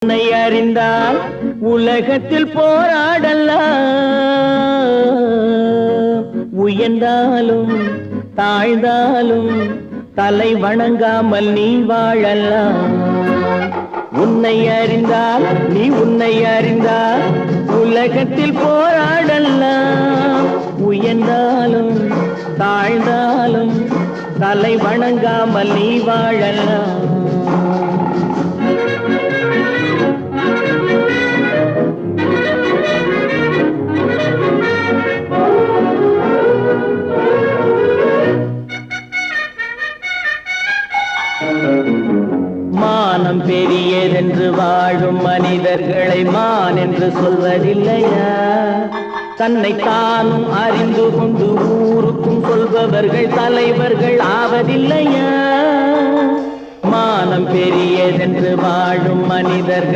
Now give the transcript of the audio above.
உன்னை அறிந்தால் உலகத்தில் போராடலாம், உயர்ந்தாலும் தாழ்ந்தாலும் தலை வணங்காமல் நீ வாழலாம். உன்னை அறிந்தால் உன்னை அறிந்தால் உலகத்தில் போராடலாம், உயர்ந்தாலும் தாழ்ந்தாலும் தலை வணங்காமல் நீ வாழலாம். மானம் பெரியதென்று வாழும் மனிதர்களை மான் என்று சொல்வதில்லையா? தன்னை தானும் அறிந்து கொண்டு ஊருக்கும் சொல்பவர்கள் தலைவர்கள் ஆவதில்லையா? மானம் பெரியதென்று வாழும் மனிதர்கள்